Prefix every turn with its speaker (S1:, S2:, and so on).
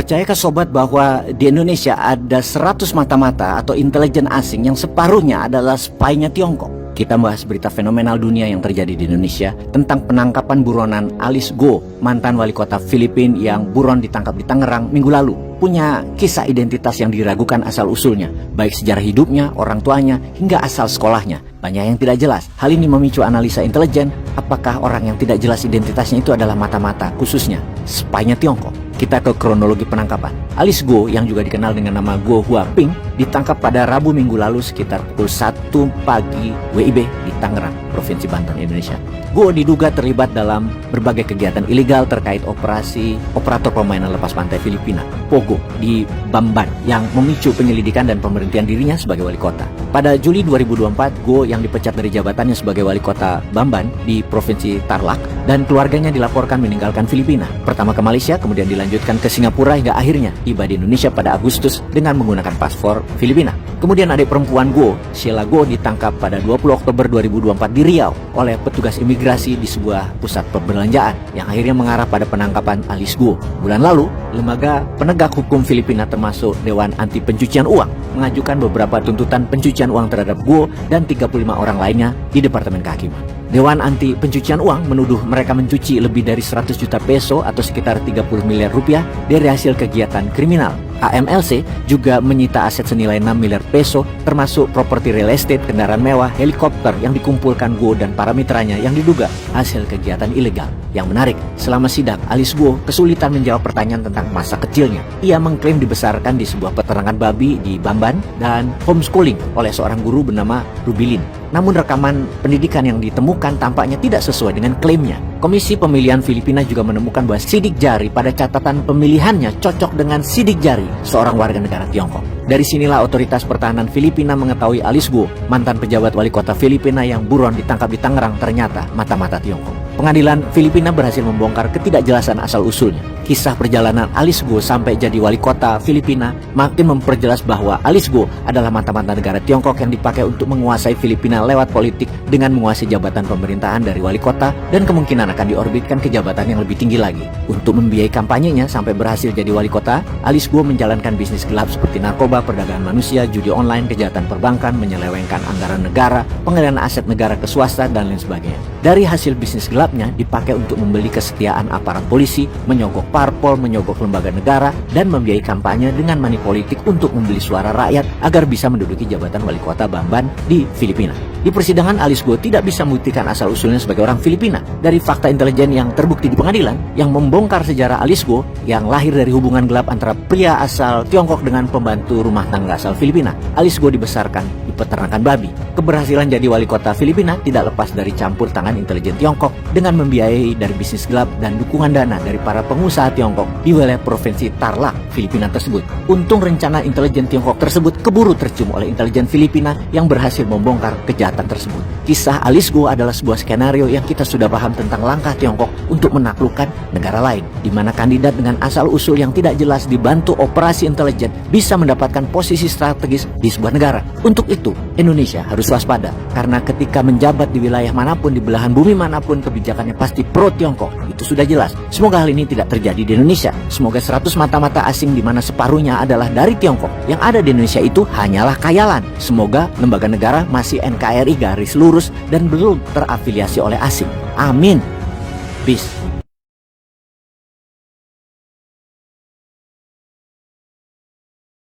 S1: Percayakah sobat bahwa di Indonesia ada 100 mata-mata atau intelijen asing yang separuhnya adalah spy-nya Tiongkok? Kita bahas berita fenomenal dunia yang terjadi di Indonesia tentang penangkapan buronan Alice Go, mantan wali kota Filipina yang buron ditangkap di Tangerang minggu lalu. Punya kisah identitas yang diragukan asal-usulnya, baik sejarah hidupnya, orang tuanya, hingga asal sekolahnya. Banyak yang tidak jelas. Hal ini memicu analisa intelijen, apakah orang yang tidak jelas identitasnya itu adalah mata-mata, khususnya spy-nya Tiongkok. Kita ke kronologi penangkapan. Alice Go, yang juga dikenal dengan nama Go Huaping, ditangkap pada Rabu minggu lalu sekitar pukul 1 pagi WIB di Tangerang, Provinsi Banten, Indonesia. Go diduga terlibat dalam berbagai kegiatan ilegal terkait operasi operator permainan lepas pantai Filipina, Pogo, di Bamban, yang memicu penyelidikan dan pemberhentian dirinya sebagai wali kota. Pada Juli 2024, Go yang dipecat dari jabatannya sebagai wali kota Bamban di Provinsi Tarlac dan keluarganya dilaporkan meninggalkan Filipina. Pertama ke Malaysia, kemudian dilanjutkan ke Singapura hingga akhirnya tiba di Indonesia pada Agustus dengan menggunakan paspor Filipina. Kemudian adik perempuan Go, Sheila Go, ditangkap pada 20 Oktober 2024 di Riau oleh petugas imigrasi di sebuah pusat perbelanjaan yang akhirnya mengarah pada penangkapan Alice Go. Bulan lalu, lembaga penegak hukum Filipina termasuk Dewan Anti Pencucian Uang mengajukan beberapa tuntutan pencucian uang terhadap Go dan 35 orang lainnya di Departemen Kehakiman. Dewan Anti Pencucian Uang menuduh mereka mencuci lebih dari 100 juta peso atau sekitar 30 miliar rupiah dari hasil kegiatan kriminal. AMLC juga menyita aset senilai 6 miliar peso termasuk properti real estate, kendaraan mewah, helikopter yang dikumpulkan Go dan para mitranya yang diduga hasil kegiatan ilegal. Yang menarik, selama sidak, Alice Go kesulitan menjawab pertanyaan tentang masa kecilnya. Ia mengklaim dibesarkan di sebuah peternakan babi di Bamban dan homeschooling oleh seorang guru bernama Rubilin. Namun rekaman pendidikan yang ditemukan tampaknya tidak sesuai dengan klaimnya. Komisi Pemilihan Filipina juga menemukan bahwa sidik jari pada catatan pemilihannya cocok dengan sidik jari seorang warga negara Tiongkok. Dari sinilah otoritas pertahanan Filipina mengetahui Alice Go, mantan pejabat wali kota Filipina yang buron ditangkap di Tangerang, ternyata mata-mata Tiongkok. Pengadilan Filipina berhasil membongkar ketidakjelasan asal-usulnya. Kisah perjalanan Alice Go sampai jadi wali kota Filipina makin memperjelas bahwa Alice Go adalah mata-mata negara Tiongkok yang dipakai untuk menguasai Filipina lewat politik dengan menguasai jabatan pemerintahan dari wali kota dan kemungkinan akan diorbitkan ke jabatan yang lebih tinggi lagi. Untuk membiayai kampanyenya sampai berhasil jadi wali kota, Alice Go menjalankan bisnis gelap seperti narkoba, perdagangan manusia, judi online, kejahatan perbankan, menyelewengkan anggaran negara, pengalihan aset negara ke swasta, dan lain sebagainya. Dari hasil bisnis gelapnya dipakai untuk membeli kesetiaan aparat polisi, menyogok parpol, menyogok lembaga negara, dan membiayai kampanye dengan money politik untuk membeli suara rakyat agar bisa menduduki jabatan wali kota Bamban di Filipina. Di persidangan, Alice Go tidak bisa membuktikan asal-usulnya sebagai orang Filipina. Dari fakta intelijen yang terbukti di pengadilan, yang membongkar sejarah Alice Go yang lahir dari hubungan gelap antara pria asal Tiongkok dengan pembantu rumah tangga asal Filipina. Alice Go dibesarkan di peternakan babi. Keberhasilan jadi wali kota Filipina tidak lepas dari campur tangan intelijen Tiongkok dengan membiayai dari bisnis gelap dan dukungan dana dari para pengusaha Tiongkok di wilayah Provinsi Tarlac, Filipina tersebut. Untung rencana intelijen Tiongkok tersebut keburu tercium oleh intelijen Filipina yang berhasil membongkar kejahatan tersebut. Kisah Alice Go adalah sebuah skenario yang kita sudah paham tentang langkah Tiongkok untuk menaklukkan negara lain, di mana kandidat dengan asal-usul yang tidak jelas dibantu operasi intelijen bisa mendapatkan posisi strategis di sebuah negara. Untuk itu, Indonesia harus waspada, karena ketika menjabat di wilayah manapun, di belahan bumi manapun, kebijakannya pasti pro Tiongkok. Itu sudah jelas. Semoga hal ini tidak terjadi di Indonesia. Semoga 100 mata-mata asing di mana separuhnya adalah dari Tiongkok yang ada di Indonesia itu hanyalah khayalan. Semoga lembaga negara masih NKRI garis lurus dan belum terafiliasi oleh asing. Amin. Peace.